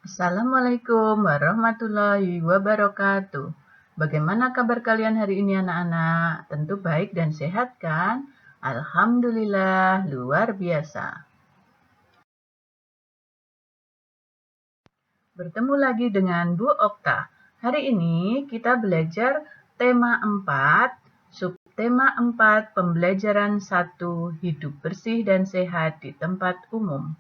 Assalamualaikum warahmatullahi wabarakatuh. Bagaimana kabar kalian hari ini anak-anak? Tentu baik dan sehat kan? Alhamdulillah, luar biasa. Bertemu lagi dengan Bu Okta. Hari ini kita belajar tema 4, subtema 4, pembelajaran 1, hidup bersih dan sehat di tempat umum.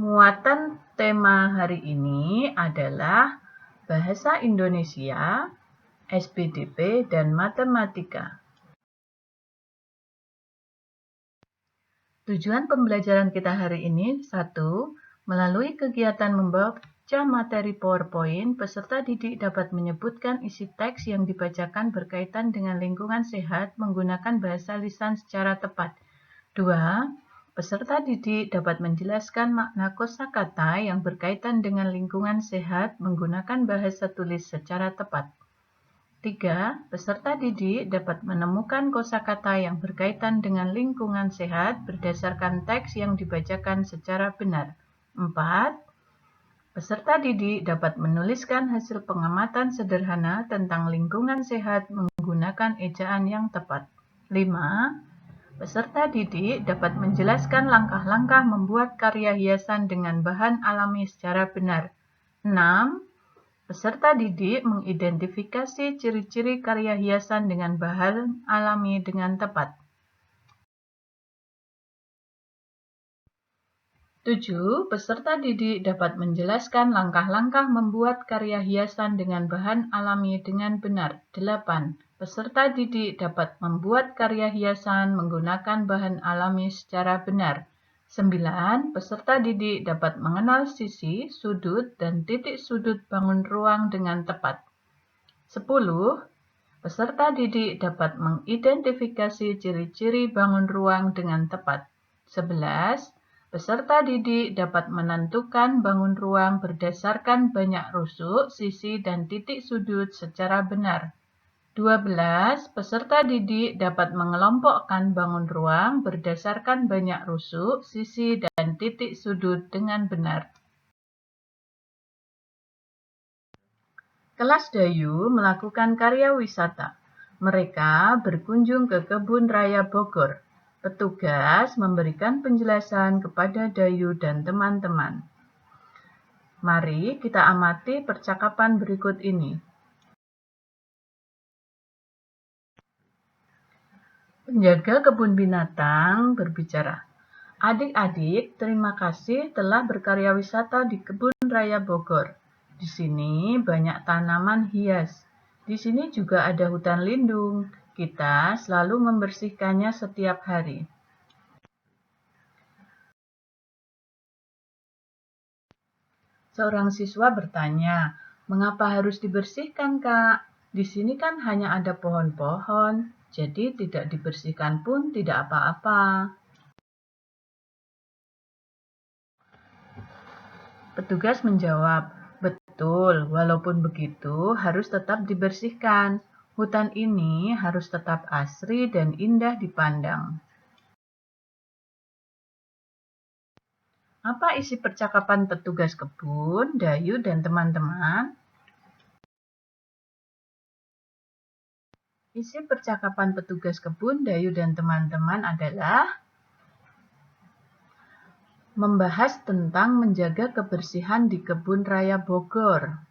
Muatan tema hari ini adalah bahasa Indonesia, SPDP, dan matematika. Tujuan pembelajaran kita hari ini, 1. Melalui kegiatan membaca materi PowerPoint, peserta didik dapat menyebutkan isi teks yang dibacakan berkaitan dengan lingkungan sehat menggunakan bahasa lisan secara tepat. 2. Peserta didik dapat menjelaskan makna kosakata yang berkaitan dengan lingkungan sehat menggunakan bahasa tulis secara tepat. 3. Peserta didik dapat menemukan kosakata yang berkaitan dengan lingkungan sehat berdasarkan teks yang dibacakan secara benar. 4. Peserta didik dapat menuliskan hasil pengamatan sederhana tentang lingkungan sehat menggunakan ejaan yang tepat. 5. Peserta didik dapat menjelaskan langkah-langkah membuat karya hiasan dengan bahan alami secara benar. 6. Peserta didik mengidentifikasi ciri-ciri karya hiasan dengan bahan alami dengan tepat. 7. Peserta didik dapat menjelaskan langkah-langkah membuat karya hiasan dengan bahan alami dengan benar. 8. Peserta didik dapat membuat karya hiasan menggunakan bahan alami secara benar. 9. Peserta didik dapat mengenal sisi, sudut, dan titik sudut bangun ruang dengan tepat. 10. Peserta didik dapat mengidentifikasi ciri-ciri bangun ruang dengan tepat. 11. Peserta didik dapat menentukan bangun ruang berdasarkan banyak rusuk, sisi, dan titik sudut secara benar. 12. Peserta didik dapat mengelompokkan bangun ruang berdasarkan banyak rusuk, sisi, dan titik sudut dengan benar. Kelas Dayu melakukan karya wisata. Mereka berkunjung ke Kebun Raya Bogor. Petugas memberikan penjelasan kepada Dayu dan teman-teman. Mari kita amati percakapan berikut ini. Penjaga kebun binatang berbicara. Adik-adik, terima kasih telah berkarya wisata di Kebun Raya Bogor. Di sini banyak tanaman hias. Di sini juga ada hutan lindung. Kita selalu membersihkannya setiap hari. Seorang siswa bertanya, "Mengapa harus dibersihkan, Kak? Di sini kan hanya ada pohon-pohon, jadi tidak dibersihkan pun tidak apa-apa." Petugas menjawab, "Betul, walaupun begitu harus tetap dibersihkan. Hutan ini harus tetap asri dan indah dipandang." Apa isi percakapan petugas kebun, Dayu, dan teman-teman? Isi percakapan petugas kebun, Dayu, dan teman-teman adalah membahas tentang menjaga kebersihan di Kebun Raya Bogor.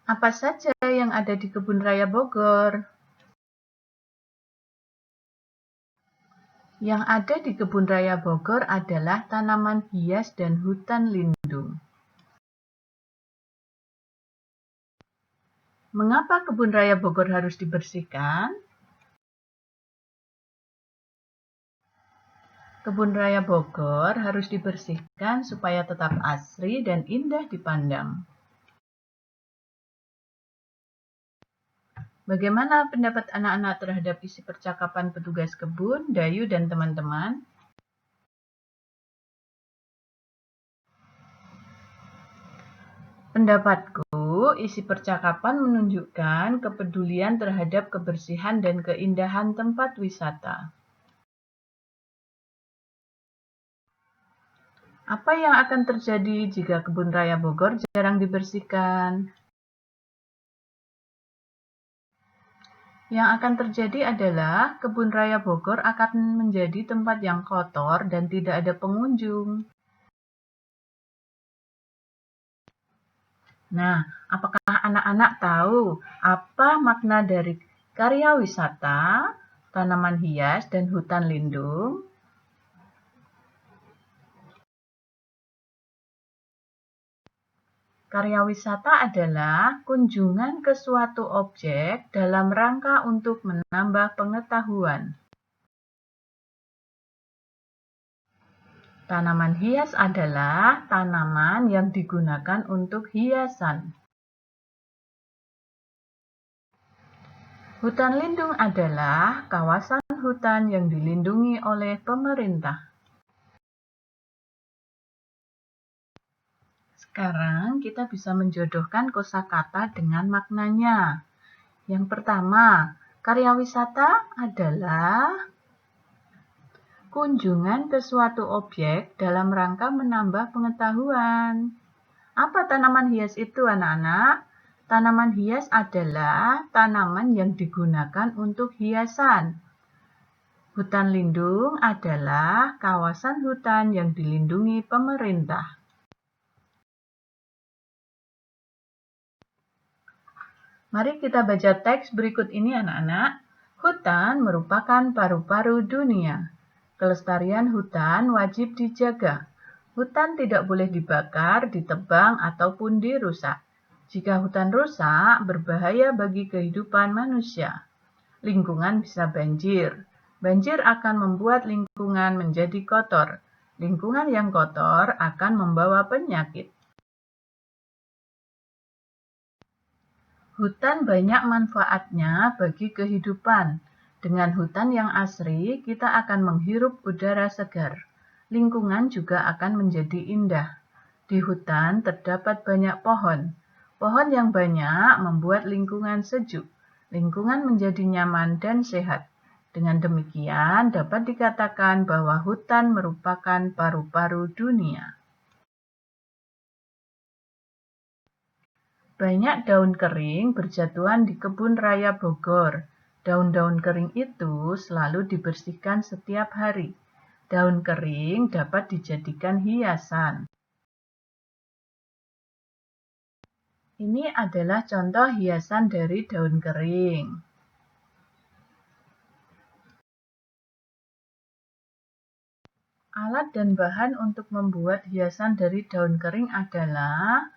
Apa saja yang ada di Kebun Raya Bogor? Yang ada di Kebun Raya Bogor adalah tanaman hias dan hutan lindung. Mengapa Kebun Raya Bogor harus dibersihkan? Kebun Raya Bogor harus dibersihkan supaya tetap asri dan indah dipandang. Bagaimana pendapat anak-anak terhadap isi percakapan petugas kebun, Dayu, dan teman-teman? Pendapatku, isi percakapan menunjukkan kepedulian terhadap kebersihan dan keindahan tempat wisata. Apa yang akan terjadi jika Kebun Raya Bogor jarang dibersihkan? Yang akan terjadi adalah Kebun Raya Bogor akan menjadi tempat yang kotor dan tidak ada pengunjung. Nah, apakah anak-anak tahu apa makna dari karya wisata, tanaman hias, dan hutan lindung? Karya wisata adalah kunjungan ke suatu objek dalam rangka untuk menambah pengetahuan. Tanaman hias adalah tanaman yang digunakan untuk hiasan. Hutan lindung adalah kawasan hutan yang dilindungi oleh pemerintah. Sekarang kita bisa menjodohkan kosakata dengan maknanya. Yang pertama, karya wisata adalah kunjungan ke suatu objek dalam rangka menambah pengetahuan. Apa tanaman hias itu, anak-anak? Tanaman hias adalah tanaman yang digunakan untuk hiasan. Hutan lindung adalah kawasan hutan yang dilindungi pemerintah. Mari kita baca teks berikut ini, anak-anak. Hutan merupakan paru-paru dunia. Kelestarian hutan wajib dijaga. Hutan tidak boleh dibakar, ditebang, ataupun dirusak. Jika hutan rusak, berbahaya bagi kehidupan manusia. Lingkungan bisa banjir. Banjir akan membuat lingkungan menjadi kotor. Lingkungan yang kotor akan membawa penyakit. Hutan banyak manfaatnya bagi kehidupan. Dengan hutan yang asri, kita akan menghirup udara segar. Lingkungan juga akan menjadi indah. Di hutan terdapat banyak pohon. Pohon yang banyak membuat lingkungan sejuk. Lingkungan menjadi nyaman dan sehat. Dengan demikian, dapat dikatakan bahwa hutan merupakan paru-paru dunia. Banyak daun kering berjatuhan di Kebun Raya Bogor. Daun-daun kering itu selalu dibersihkan setiap hari. Daun kering dapat dijadikan hiasan. Ini adalah contoh hiasan dari daun kering. Alat dan bahan untuk membuat hiasan dari daun kering adalah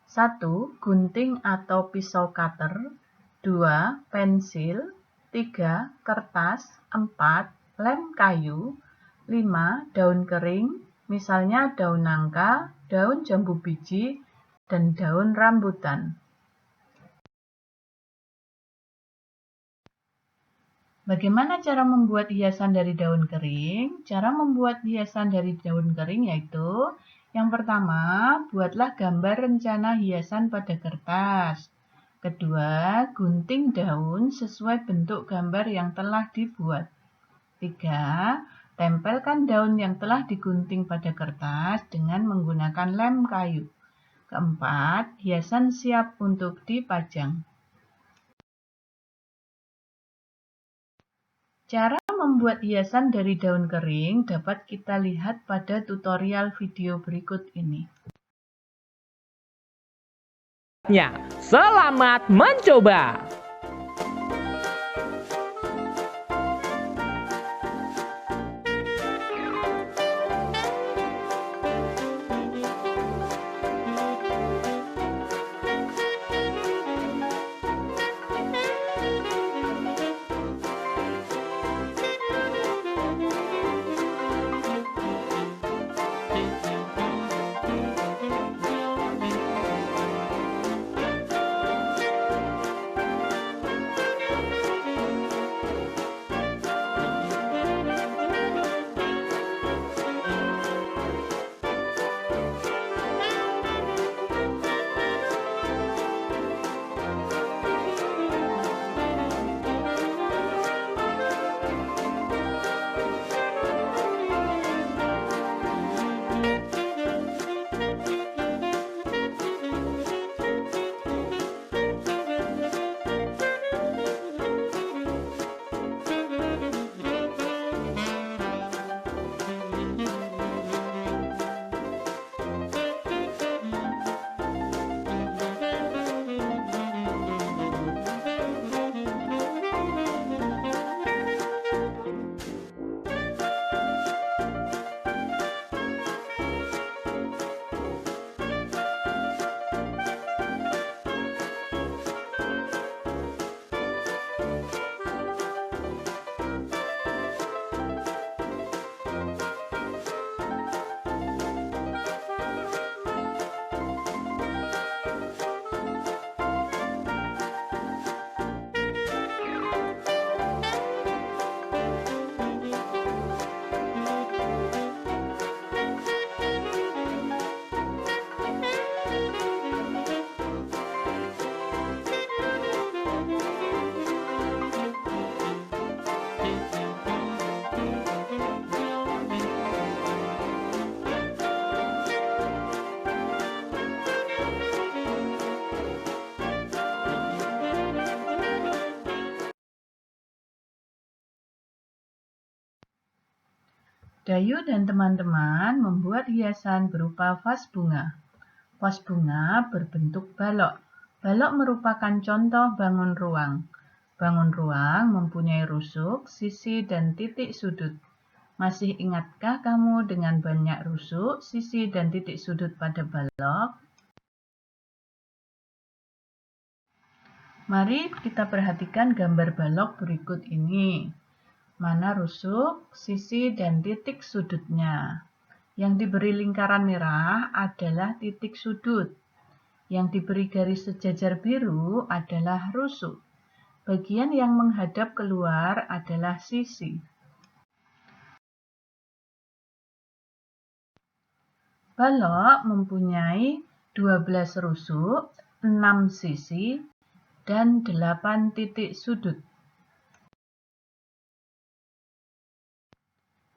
1. Gunting atau pisau cutter. 2. Pensil. 3. Kertas. 4. Lem kayu. 5. Daun kering, misalnya daun nangka, daun jambu biji, dan daun rambutan. Bagaimana cara membuat hiasan dari daun kering? Cara membuat hiasan dari daun kering yaitu yang pertama, buatlah gambar rencana hiasan pada kertas. Kedua, gunting daun sesuai bentuk gambar yang telah dibuat. 3. Tempelkan daun yang telah digunting pada kertas dengan menggunakan lem kayu. Keempat, hiasan siap untuk dipajang. Cara membuat hiasan dari daun kering dapat kita lihat pada tutorial video berikut ini. Selamat mencoba! Dayu dan teman-teman membuat hiasan berupa vas bunga. Vas bunga berbentuk balok. Balok merupakan contoh bangun ruang. Bangun ruang mempunyai rusuk, sisi, dan titik sudut. Masih ingatkah kamu dengan banyak rusuk, sisi, dan titik sudut pada balok? Mari kita perhatikan gambar balok berikut ini. Mana rusuk, sisi, dan titik sudutnya. Yang diberi lingkaran merah adalah titik sudut. Yang diberi garis sejajar biru adalah rusuk. Bagian yang menghadap keluar adalah sisi. Balok mempunyai 12 rusuk, 6 sisi, dan 8 titik sudut.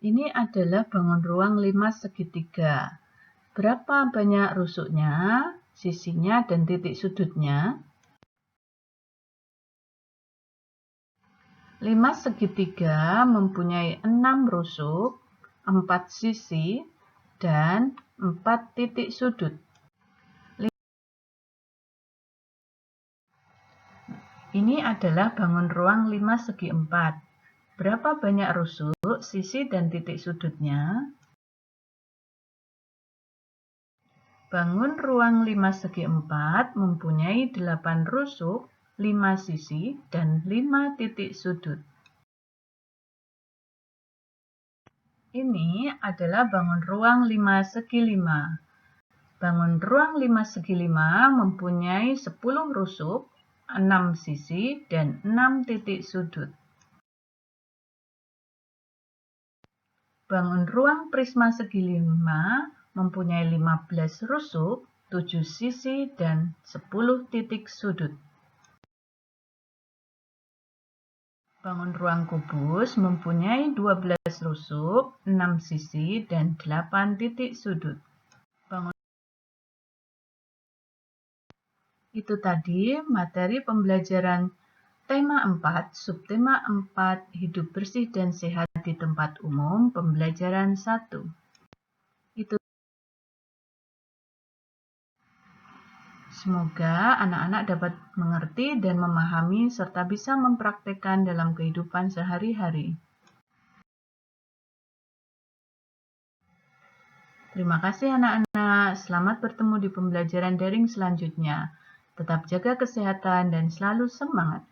Ini adalah bangun ruang 5 segitiga. Berapa banyak rusuknya, sisinya, dan titik sudutnya? 5 segitiga mempunyai 6 rusuk, 4 sisi, dan 4 titik sudut. Ini adalah bangun ruang 5 segi 4. Berapa banyak rusuk, sisi, dan titik sudutnya? Bangun ruang 5 segi 4 mempunyai 8 rusuk, 5 sisi, dan 5 titik sudut. Ini adalah bangun ruang 5 segi 5. Bangun ruang 5 segi 5 mempunyai 10 rusuk, 6 sisi, dan 6 titik sudut. Bangun ruang prisma segi 5 mempunyai 15 rusuk, 7 sisi, dan 10 titik sudut. Bangun ruang kubus mempunyai 12 rusuk, 6 sisi, dan 8 titik sudut. Itu tadi materi pembelajaran Tema 4, Subtema 4, Hidup Bersih dan Sehat di Tempat Umum, Pembelajaran 1. Semoga anak-anak dapat mengerti dan memahami serta bisa mempraktikkan dalam kehidupan sehari-hari. Terima kasih anak-anak, selamat bertemu di pembelajaran daring selanjutnya. Tetap jaga kesehatan dan selalu semangat.